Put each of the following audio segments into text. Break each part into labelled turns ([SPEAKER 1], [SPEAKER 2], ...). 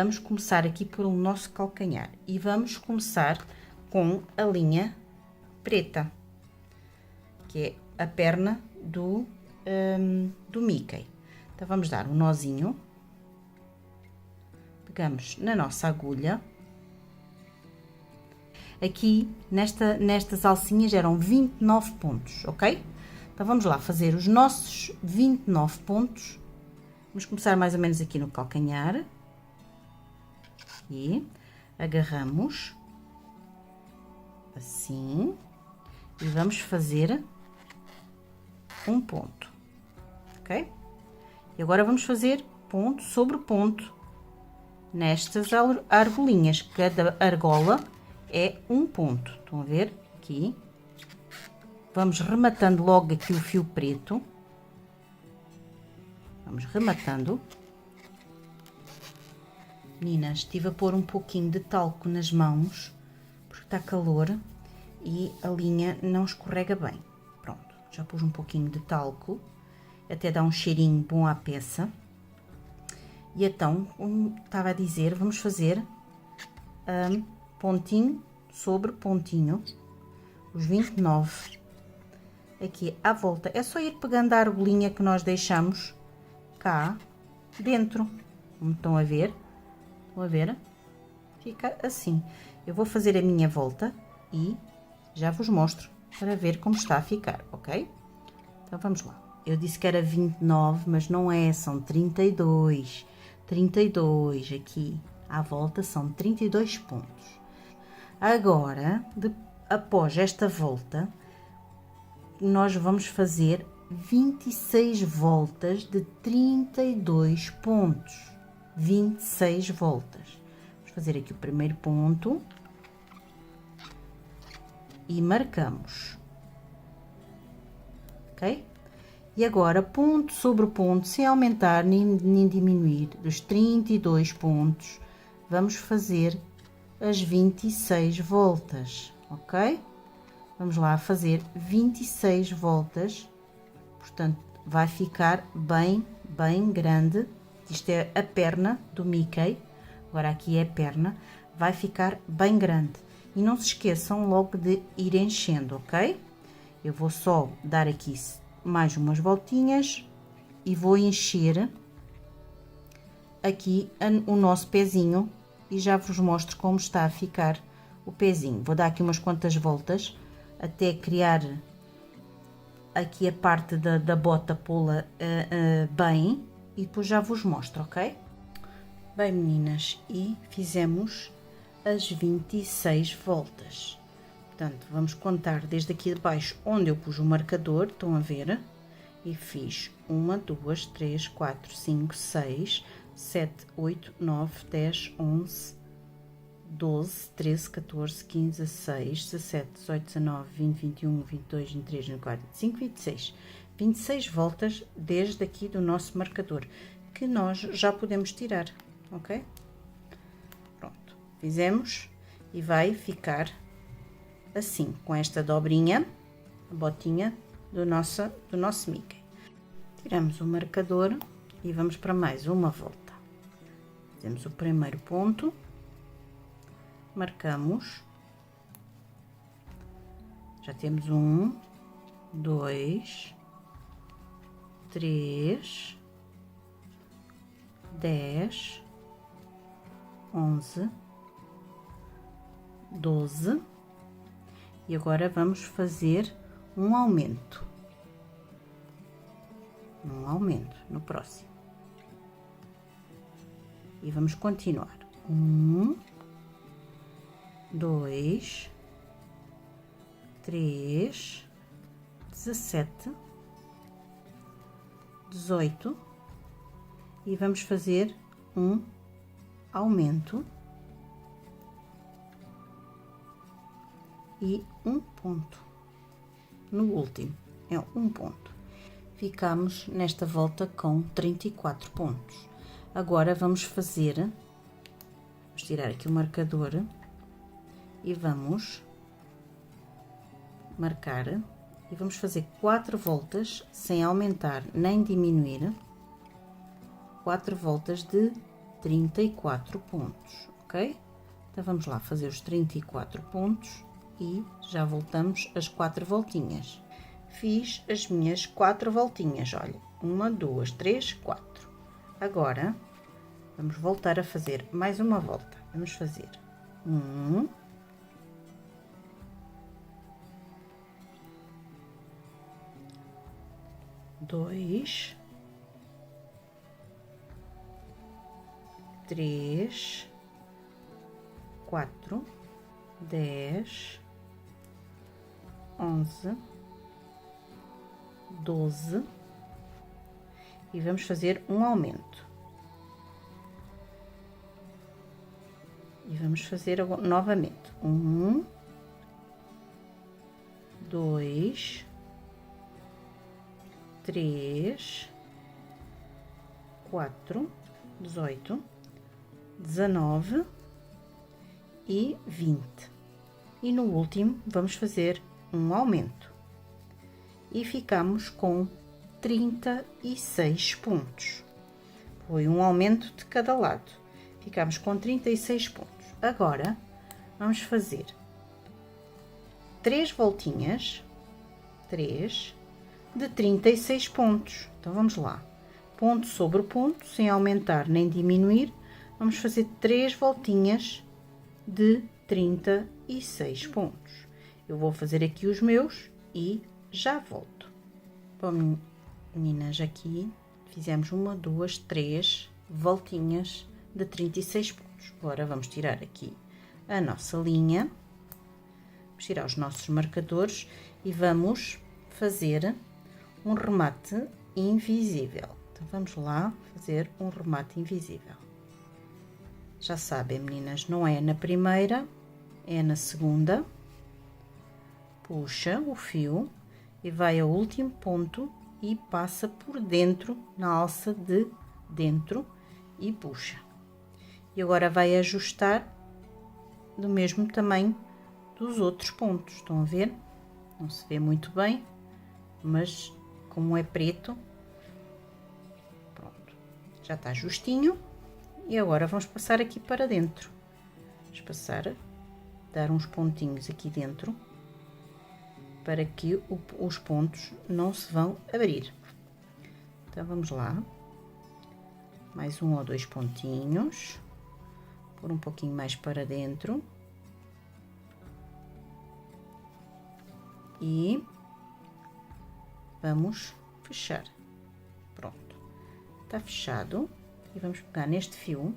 [SPEAKER 1] vamos começar aqui pelo nosso calcanhar e vamos começar com a linha preta, que é a perna do Mickey. Então vamos dar um nozinho, pegamos na nossa agulha. Aqui nestas alcinhas eram 29 pontos, ok? Então vamos lá fazer os nossos 29 pontos. Vamos começar mais ou menos aqui no calcanhar e agarramos assim e vamos fazer um ponto, ok? E agora vamos fazer ponto sobre ponto nestas argolinhas. Cada argola é um ponto. Estão a ver aqui? Vamos rematando logo aqui o fio preto. Vamos rematando. Meninas, estive a pôr um pouquinho de talco nas mãos, porque está calor e a linha não escorrega bem. Pronto, já pus um pouquinho de talco, até dá um cheirinho bom à peça. E então, como estava a dizer, vamos fazer pontinho sobre pontinho, os 29. Aqui à volta, é só ir pegando a argolinha que nós deixamos cá dentro, como estão a ver. Estão a ver? Fica assim. Eu vou fazer a minha volta e já vos mostro para ver como está a ficar, ok? Então vamos lá. Eu disse que era 29, mas não é, são 32. 32 aqui à volta são 32 pontos. Agora, após esta volta, nós vamos fazer 26 voltas de 32 pontos. 26 voltas. Vamos fazer aqui o primeiro ponto e marcamos, ok? E agora, ponto sobre ponto, sem aumentar nem diminuir, dos 32 pontos, vamos fazer as 26 voltas, ok? Vamos lá fazer 26 voltas, portanto, vai ficar bem grande. Isto é a perna do Mickey, agora aqui é a perna, vai ficar bem grande. E não se esqueçam logo de ir enchendo, ok? Eu vou só dar aqui mais umas voltinhas e vou encher aqui o nosso pezinho e já vos mostro como está a ficar o pezinho. Vou dar aqui umas quantas voltas até criar aqui a parte da bota, pô-la bem, e depois já vos mostro, ok? Bem, meninas, e fizemos as 26 voltas. Portanto, vamos contar desde aqui de baixo onde eu pus o marcador, estão a ver? E fiz 1, 2, 3, 4, 5, 6, 7, 8, 9, 10, 11, 12, 13, 14, 15, 16, 17, 18, 19, 20, 21, 22, 23, 24, 25, 26. 26 voltas desde aqui do nosso marcador, que nós já podemos tirar, ok? Pronto, fizemos e vai ficar assim, com esta dobrinha, a botinha do nosso Mickey. Tiramos o marcador e vamos para mais uma volta. Fizemos o primeiro ponto, marcamos, já temos 1, 2, 3, 10, 11, 12 e agora vamos fazer um aumento no próximo e vamos continuar. 1, 2, 3, 17, 18 e vamos fazer um aumento e um ponto no último, é um ponto. Ficamos nesta volta com 34 pontos. Agora vamos tirar aqui o marcador e vamos marcar e vamos fazer 4 voltas sem aumentar nem diminuir, 4 voltas de 34 pontos, ok? Então vamos lá fazer os 34 pontos e já voltamos as 4 voltinhas. Fiz as minhas 4 voltinhas, olha, 1, 2, 3, 4. Agora vamos voltar a fazer mais uma volta. Vamos fazer 1, 2, 3, 4, 10, 11, 12 e vamos fazer um aumento. E vamos fazer novamente 1, 2, 3, 4, 18, 19 e 20. E no último vamos fazer um aumento. E ficamos com 36 pontos. Foi um aumento de cada lado. Ficamos com 36 pontos. Agora, vamos fazer 3 voltinhas, 3, de 36 pontos. Então, vamos lá. Ponto sobre ponto, sem aumentar nem diminuir, vamos fazer 3 voltinhas de 36 pontos. Eu vou fazer aqui os meus e já volto. Bom, meninas, aqui fizemos 1, 2, 3 voltinhas de 36 pontos. Agora vamos tirar aqui a nossa linha, vamos tirar os nossos marcadores e vamos fazer um remate invisível. Então vamos lá fazer um remate invisível. Já sabem, meninas, não é na primeira, é na segunda. Puxa o fio e vai ao último ponto e passa por dentro na alça de dentro e puxa. E agora vai ajustar do mesmo tamanho dos outros pontos. Estão a ver? Não se vê muito bem, mas como é preto, pronto, já está justinho. E agora vamos passar aqui para dentro. Vamos passar, dar uns pontinhos aqui dentro, para que os pontos não se vão abrir. Então, vamos lá. Mais 1 ou 2 pontinhos. Por um pouquinho mais para dentro. E vamos fechar. Pronto. Está fechado. E vamos pegar neste fio.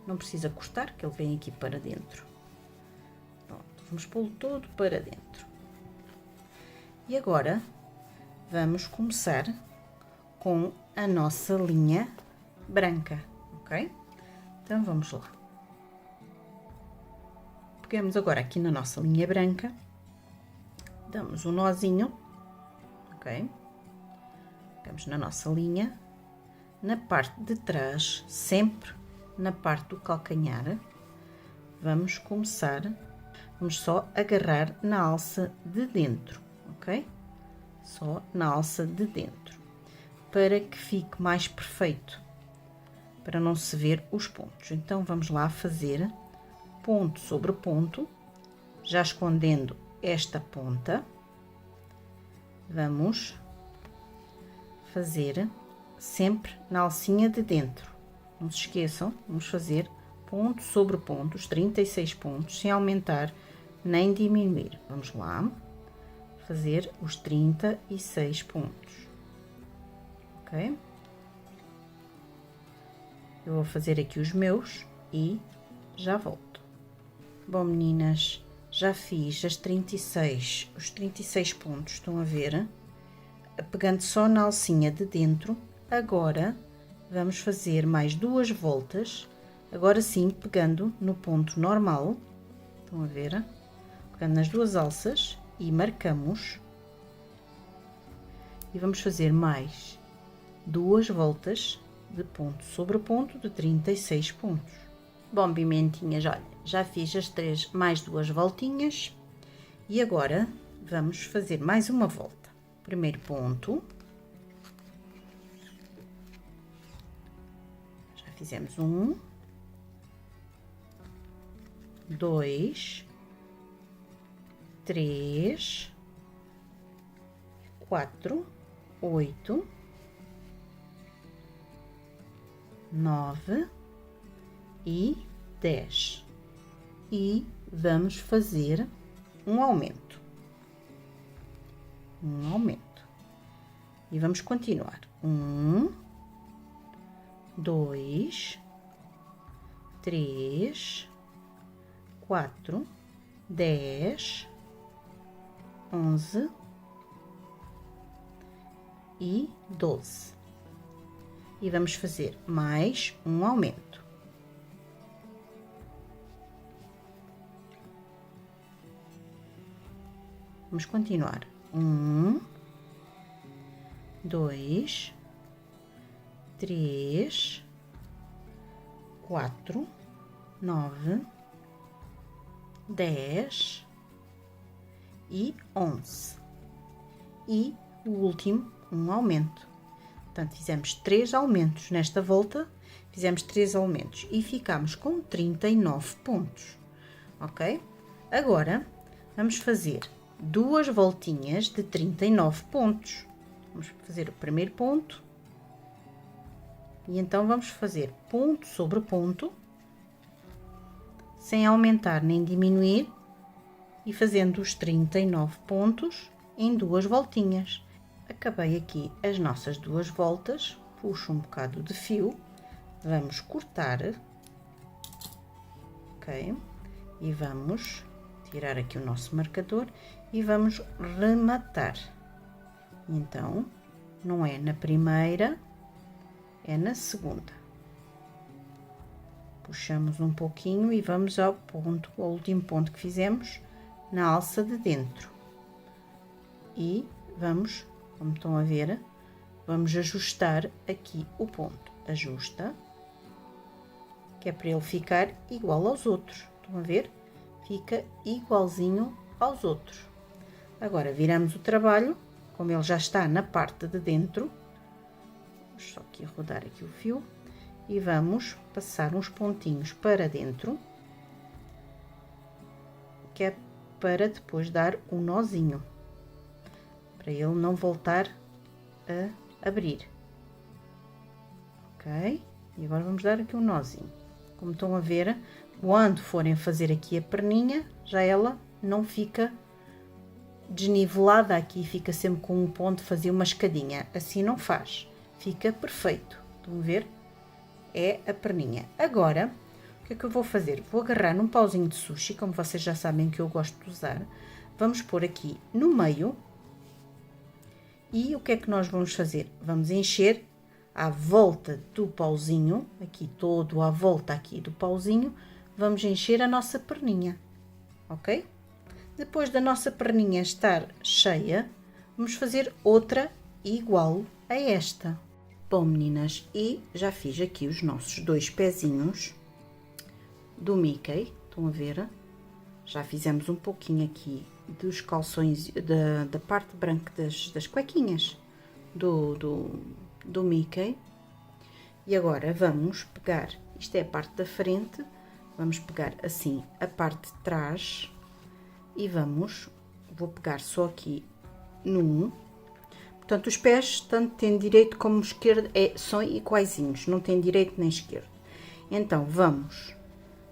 [SPEAKER 1] Não precisa cortar, que ele vem aqui para dentro. Pronto. Vamos pô-lo todo para dentro. E agora, vamos começar com a nossa linha branca, ok? Então, vamos lá. Pegamos agora aqui na nossa linha branca, damos um nozinho, ok? Pegamos na nossa linha, na parte de trás, sempre na parte do calcanhar, vamos começar, vamos só agarrar na alça de dentro. Ok? Só na alça de dentro, para que fique mais perfeito, para não se ver os pontos. Então, vamos lá fazer ponto sobre ponto, já escondendo esta ponta. Vamos fazer sempre na alcinha de dentro. Não se esqueçam, vamos fazer ponto sobre ponto, os 36 pontos, sem aumentar nem diminuir. Vamos lá. Fazer os 36 pontos, ok? Eu vou fazer aqui os meus e já volto. Bom, meninas, já fiz os 36 pontos, estão a ver? Pegando só na alcinha de dentro, agora vamos fazer mais 2 voltas, agora sim, pegando no ponto normal, estão a ver? Pegando nas 2 alças, e marcamos e vamos fazer mais 2 voltas de ponto sobre ponto de 36 pontos. Bom, pimentinhas, olha, já fiz as 3 mais 2 voltinhas e agora vamos fazer mais uma volta. Primeiro ponto, já fizemos 1, 2, 3, 4, 8, 9 e 10. E vamos fazer um aumento. E vamos continuar. 1, 2, 3, 4, 10, 11 e 12. E vamos fazer mais um aumento. Vamos continuar. 1, 2, 3, 4, 9, 10 e 11. E o último, um aumento. Portanto, fizemos 3 aumentos nesta volta, fizemos 3 aumentos e ficamos com 39 pontos, ok? Agora, vamos fazer 2 voltinhas de 39 pontos. Vamos fazer o primeiro ponto. E então, vamos fazer ponto sobre ponto, sem aumentar nem diminuir, e fazendo os 39 pontos em 2 voltinhas. Acabei aqui as nossas 2 voltas, puxo um bocado de fio, vamos cortar, ok? E vamos tirar aqui o nosso marcador e vamos rematar. Então, não é na primeira, é na segunda. Puxamos um pouquinho e vamos ao ponto, ao último ponto que fizemos na alça de dentro. E vamos, como estão a ver, vamos ajustar aqui o ponto. Ajusta, que é para ele ficar igual aos outros. Estão a ver? Fica igualzinho aos outros. Agora, viramos o trabalho, como ele já está na parte de dentro. Vamos só aqui rodar aqui o fio. E vamos passar uns pontinhos para dentro, que é para depois dar um nozinho, para ele não voltar a abrir, ok? E agora vamos dar aqui um nozinho. Como estão a ver, quando forem fazer aqui a perninha, já ela não fica desnivelada aqui, fica sempre com um ponto, fazer uma escadinha, assim não faz, fica perfeito. Estão a ver? É a perninha. Agora, o que é que eu vou fazer? Vou agarrar num pauzinho de sushi, como vocês já sabem que eu gosto de usar. Vamos pôr aqui no meio. E o que é que nós vamos fazer? Vamos encher à volta do pauzinho, aqui todo à volta aqui do pauzinho, vamos encher a nossa perninha, ok? Depois da nossa perninha estar cheia, vamos fazer outra igual a esta. Bom, meninas, e já fiz aqui os nossos 2 pezinhos do Mickey, estão a ver? Já fizemos um pouquinho aqui dos calções, da parte branca das cuequinhas do Mickey. E agora vamos pegar, isto é a parte da frente, vamos pegar assim a parte de trás e vou pegar só aqui num. Portanto, os pés, tanto têm direito como esquerdo, são iguaizinhos, não tem direito nem esquerdo. Então, vamos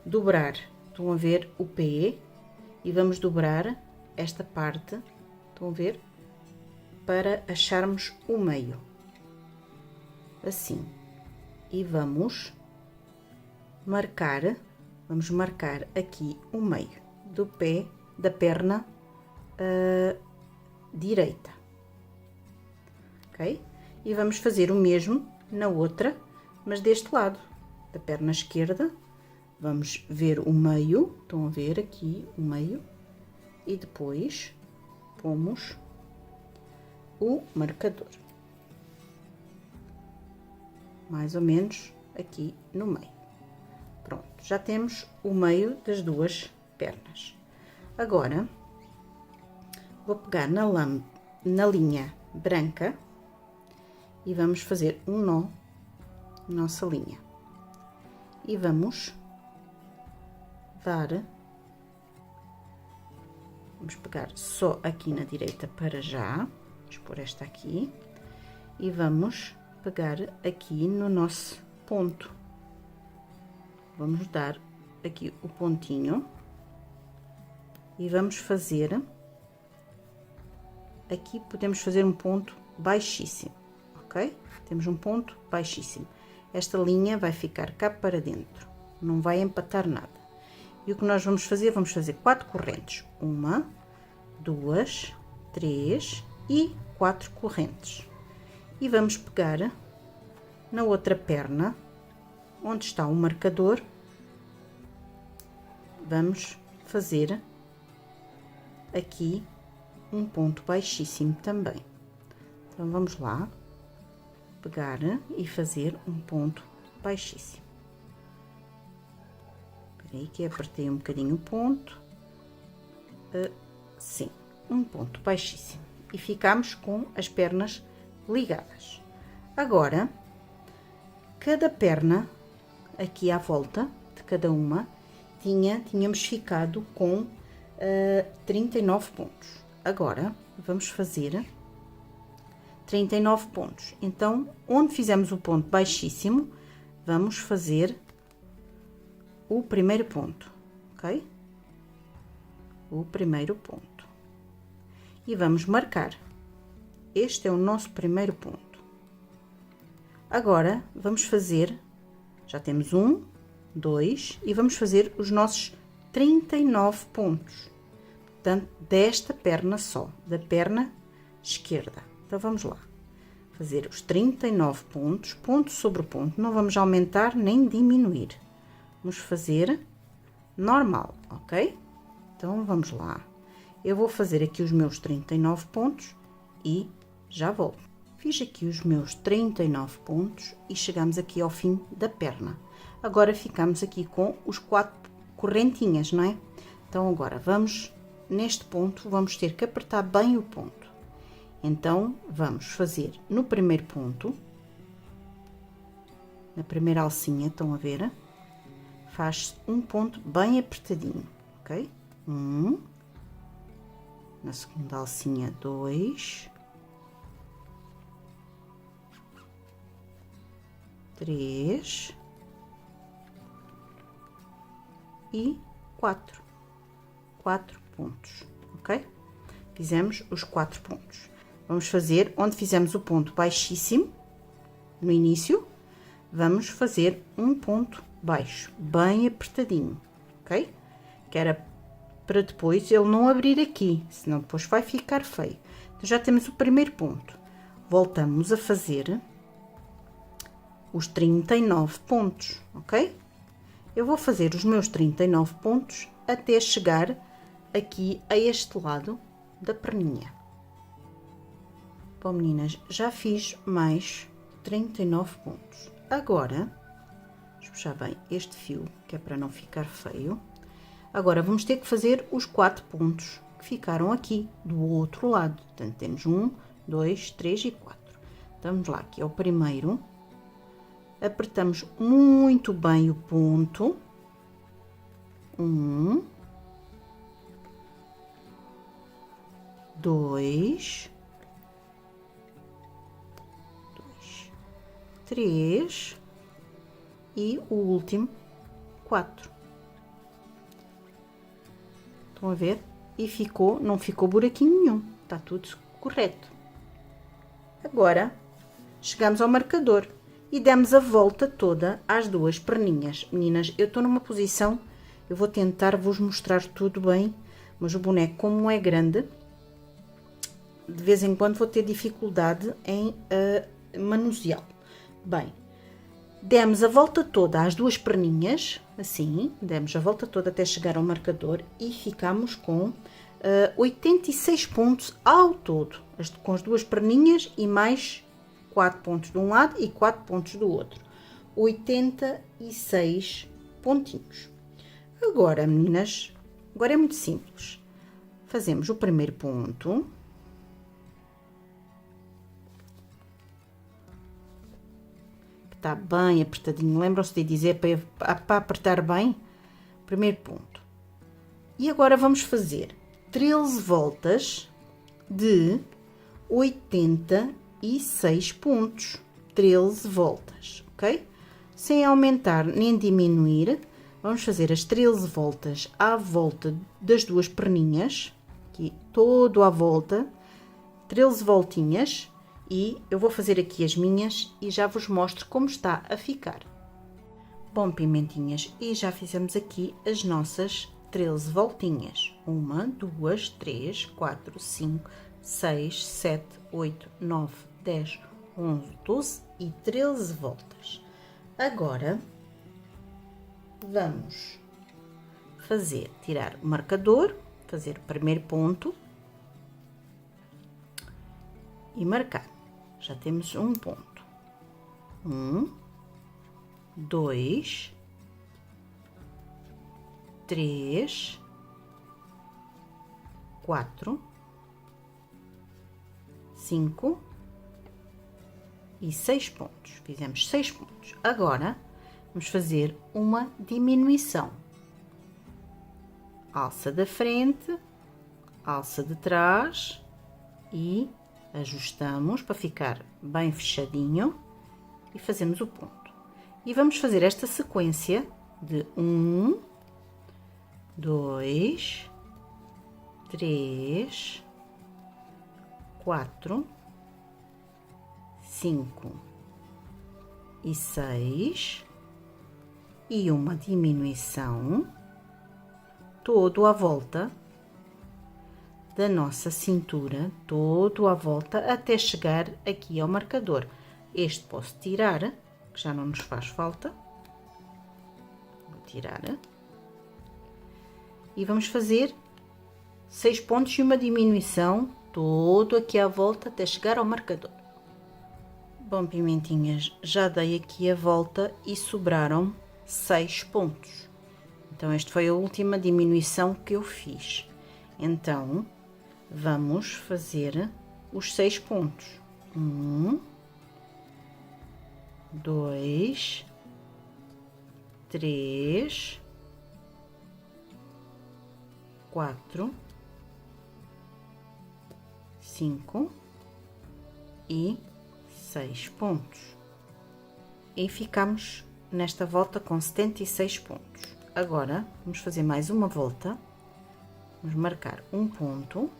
[SPEAKER 1] dobrar, estão a ver, o pé, e vamos dobrar esta parte, estão a ver, para acharmos o meio, assim. E vamos marcar aqui o meio do pé, da perna direita. Ok? E vamos fazer o mesmo na outra, mas deste lado, da perna esquerda. Vamos ver o meio, estão a ver aqui o meio, e depois pomos o marcador. Mais ou menos aqui no meio. Pronto, já temos o meio das 2 pernas. Agora, vou pegar na linha branca e vamos fazer um nó na nossa linha, e vamos dar, vamos pegar só aqui na direita para já, vamos pôr esta aqui, e vamos pegar aqui no nosso ponto, vamos dar aqui o pontinho e vamos fazer, aqui podemos fazer um ponto baixíssimo, ok? Temos um ponto baixíssimo, esta linha vai ficar cá para dentro, não vai empatar nada. E o que nós vamos fazer 4 correntes, 1, 2, 3 e 4 correntes. E vamos pegar na outra perna, onde está o marcador, vamos fazer aqui um ponto baixíssimo também. Então, vamos lá, pegar e fazer um ponto baixíssimo. Aí que apertei um bocadinho o ponto, assim, um ponto baixíssimo, e ficamos com as pernas ligadas. Agora, cada perna aqui à volta de cada uma tínhamos ficado com 39 pontos. Agora vamos fazer 39 pontos. Então, onde fizemos o ponto baixíssimo, vamos fazer o primeiro ponto, ok? O primeiro ponto. E vamos marcar. Este é o nosso primeiro ponto. Agora, vamos fazer, já temos 1, 2, e vamos fazer os nossos 39 pontos. Portanto, desta perna só, da perna esquerda. Então, vamos lá. Fazer os 39 pontos, ponto sobre ponto, não vamos aumentar nem diminuir. Vamos fazer normal, ok? Então, vamos lá. Eu vou fazer aqui os meus 39 pontos e já volto. Fiz aqui os meus 39 pontos e chegamos aqui ao fim da perna. Agora, ficamos aqui com os 4 correntinhas, não é? Então, agora, vamos, neste ponto, vamos ter que apertar bem o ponto. Então, vamos fazer no primeiro ponto, na primeira alcinha, estão a ver? Faz um ponto bem apertadinho, ok? 1, na segunda alcinha 2, 3 e 4 pontos, ok? Fizemos os 4 pontos. Vamos fazer, onde fizemos o ponto baixíssimo, no início, vamos fazer um ponto baixo, bem apertadinho, ok? Que era para depois ele não abrir aqui, senão depois vai ficar feio. Então, já temos o primeiro ponto. Voltamos a fazer os 39 pontos, ok? Eu vou fazer os meus 39 pontos até chegar aqui a este lado da perninha. Bom, meninas, já fiz mais 39 pontos. Agora, vamos puxar bem este fio, que é para não ficar feio. Agora, vamos ter que fazer os 4 pontos que ficaram aqui do outro lado. Portanto, temos 1, 2, 3 e 4. Então, vamos lá, aqui é o primeiro. Apertamos muito bem o ponto. 1, 2, 3 e o último 4. Estão a ver? E ficou, não ficou buraquinho nenhum, está tudo correto. Agora, chegamos ao marcador e demos a volta toda às duas perninhas. Meninas, eu estou numa posição, eu vou tentar vos mostrar tudo bem, mas o boneco, como é grande, de vez em quando vou ter dificuldade em manuseá-lo. Bem, demos a volta toda às duas perninhas, assim, demos a volta toda até chegar ao marcador e ficamos com 86 pontos ao todo, com as duas perninhas e mais 4 pontos de um lado e 4 pontos do outro. 86 pontinhos. Agora, meninas, agora é muito simples. Fazemos o primeiro ponto. está bem apertadinho. Lembram-se de dizer para apertar bem? Primeiro ponto. E agora vamos fazer 13 voltas de 86 pontos. 13 voltas, ok? Sem aumentar nem diminuir, vamos fazer as 13 voltas à volta das duas perninhas, aqui todo à volta, 13 voltinhas, e eu vou fazer aqui as minhas e já vos mostro como está a ficar. Bom, pimentinhas, e já fizemos aqui as nossas 13 voltinhas. 1, 2, 3, 4, 5, 6, 7, 8, 9, 10, 11, 12 e 13 voltas. Agora, vamos tirar o marcador, fazer o primeiro ponto e marcar. Já temos um ponto. 1, 2, 3, 4, 5 e 6 pontos. Fizemos 6 pontos. Agora, vamos fazer uma diminuição. Alça da frente, alça de trás e ajustamos para ficar bem fechadinho e fazemos o ponto. E vamos fazer esta sequência de 1, 2, 3, 4, 5 e 6 e uma diminuição todo à volta da nossa cintura, todo à volta até chegar aqui ao marcador. Este posso tirar, que já não nos faz falta. Vou tirar. E vamos fazer 6 pontos e uma diminuição todo aqui à volta até chegar ao marcador. Bom, pimentinhas, já dei aqui a volta e sobraram 6 pontos. Então, esta foi a última diminuição que eu fiz. Então, vamos fazer os 6 pontos. 1, 2, 3, 4, 5 e 6 pontos. E ficamos nesta volta com 76 pontos. Agora, vamos fazer mais uma volta. Vamos marcar um ponto.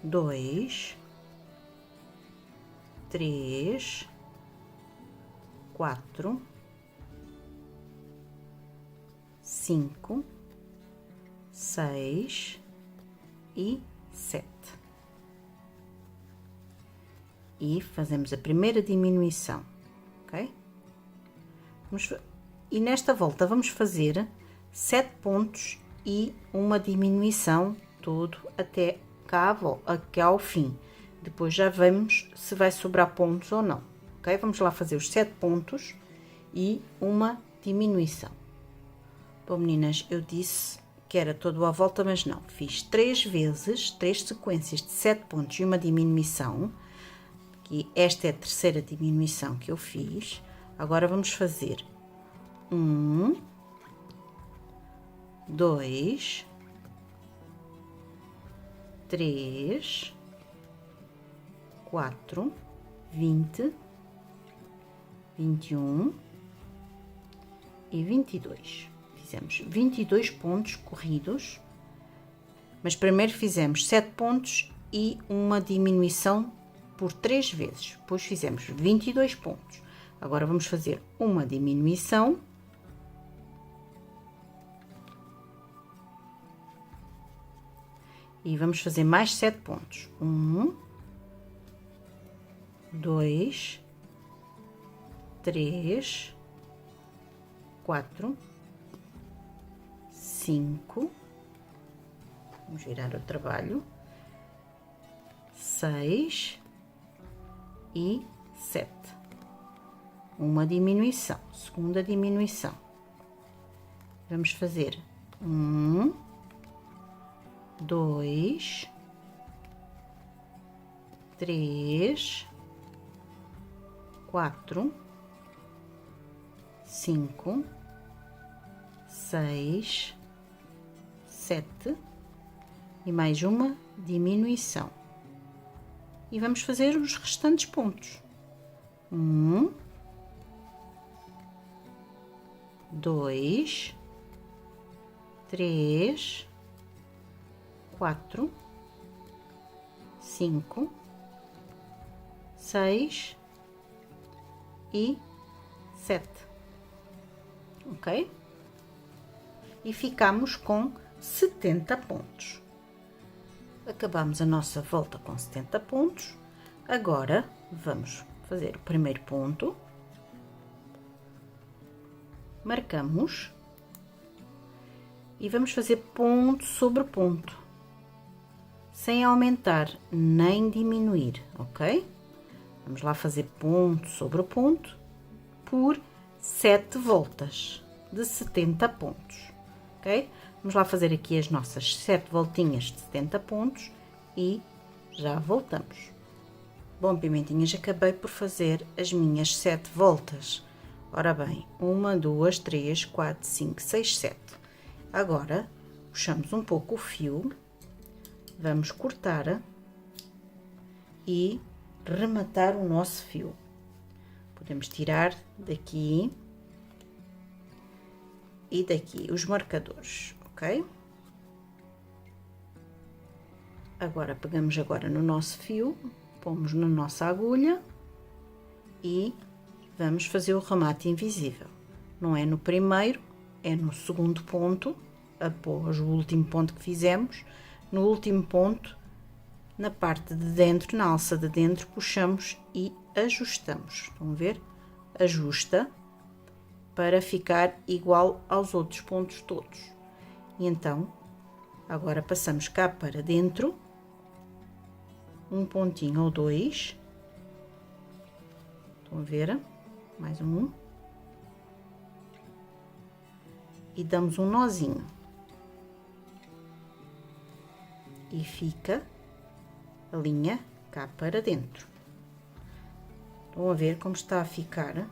[SPEAKER 1] Dois, 3, 4, 5, 6 e 7. E fazemos a primeira diminuição, ok? E nesta volta vamos fazer 7 pontos e uma diminuição todo até cá ao fim. Depois já vemos se vai sobrar pontos ou não, ok? Vamos lá fazer os 7 pontos e uma diminuição. Bom, meninas, eu disse que era todo à volta, mas não. Fiz 3 vezes, 3 sequências de 7 pontos e uma diminuição. E esta é a terceira diminuição que eu fiz. Agora vamos fazer 1, 2, 3, 4, 20, 21 e 22. Fizemos 22 pontos corridos, mas primeiro fizemos 7 pontos e uma diminuição por 3 vezes. Depois fizemos 22 pontos. Agora vamos fazer uma diminuição. E vamos fazer mais 7 pontos. 1, 2, 3, 4, 5. Vamos virar o trabalho. 6 e 7. Uma diminuição, segunda diminuição. Vamos fazer 1, 2, 3, 4, 5, 6, 7 e mais uma diminuição. E vamos fazer os restantes pontos. 1, 2, 3, 4, 5, 6 e 7. Ok? E ficamos com 70 pontos. Acabamos a nossa volta com 70 pontos. Agora vamos fazer o primeiro ponto. Marcamos e vamos fazer ponto sobre ponto, sem aumentar nem diminuir, ok? Vamos lá fazer ponto sobre ponto por 7 voltas de 70 pontos, ok? Vamos lá fazer aqui as nossas 7 voltinhas de 70 pontos e já voltamos. Bom, pimentinhas, acabei por fazer as minhas 7 voltas. Ora bem, 1, 2, 3, 4, 5, 6, 7. Agora, puxamos um pouco o fio, vamos cortar e rematar o nosso fio. Podemos tirar daqui e daqui os marcadores, ok? Agora, pegamos agora no nosso fio, pomos na nossa agulha e vamos fazer o remate invisível. Não é no primeiro, é no segundo ponto, após o último ponto que fizemos. No último ponto, na parte de dentro, na alça de dentro, puxamos e ajustamos. Estão a ver? Ajusta para ficar igual aos outros pontos todos. E então, agora passamos cá para dentro, um pontinho ou dois. Estão a ver? Mais um. E damos um nozinho. E fica a linha cá para dentro. Estão a ver como está a ficar?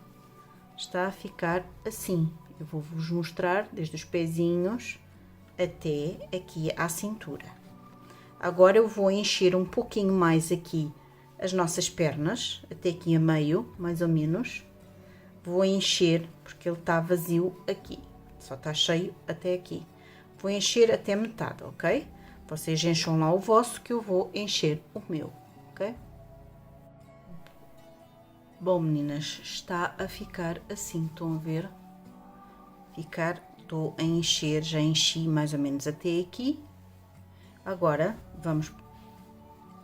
[SPEAKER 1] Está a ficar assim. Eu vou-vos mostrar desde os pezinhos até aqui à cintura. Agora eu vou encher um pouquinho mais aqui as nossas pernas, até aqui a meio, mais ou menos. Vou encher, porque ele está vazio aqui. Só está cheio até aqui. Vou encher até metade, ok? Vocês encham lá o vosso, que eu vou encher o meu, ok? Bom, meninas, está a ficar assim, estão a ver? Estou a encher, já enchi mais ou menos até aqui. Agora, vamos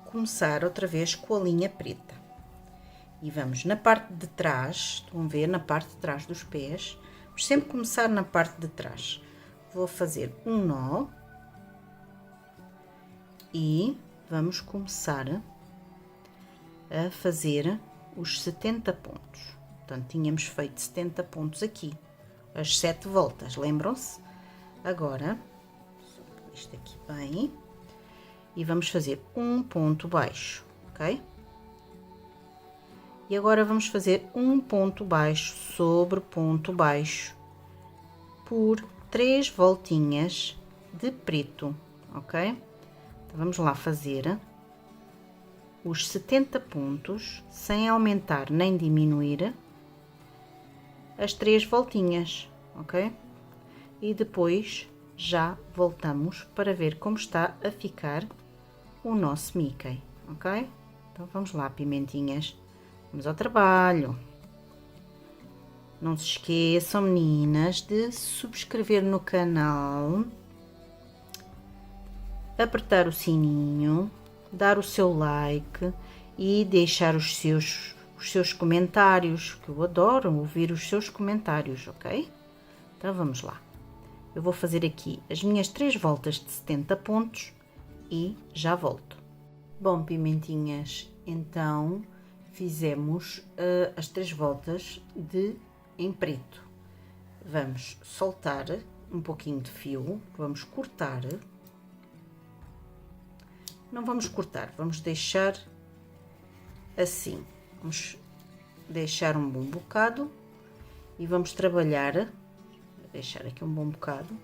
[SPEAKER 1] começar outra vez com a linha preta. E vamos na parte de trás, estão a ver? Na parte de trás dos pés. Vamos sempre começar na parte de trás. Vou fazer um nó. E vamos começar a fazer os 70 pontos. Portanto, tínhamos feito 70 pontos aqui, as 7 voltas, lembram-se? Agora, isto aqui bem, e vamos fazer um ponto baixo, ok? E agora vamos fazer um ponto baixo sobre ponto baixo por 3 voltinhas de preto, ok? Vamos lá fazer os 70 pontos, sem aumentar nem diminuir, as 3 voltinhas, ok? E depois já voltamos para ver como está a ficar o nosso Mickey, ok? Então vamos lá, pimentinhas, vamos ao trabalho. Não se esqueçam, meninas, de subscrever no canal, apertar o sininho, dar o seu like e deixar os seus comentários, que eu adoro ouvir os seus comentários, ok? Então vamos lá. Eu vou fazer aqui as minhas 3 voltas de 70 pontos e já volto. Bom, pimentinhas, então fizemos as 3 voltas em preto. Vamos soltar um pouquinho de fio, vamos cortar. Não vamos cortar, vamos deixar assim. Vamos deixar um bom bocado e vamos trabalhar, vou deixar aqui um bom bocado.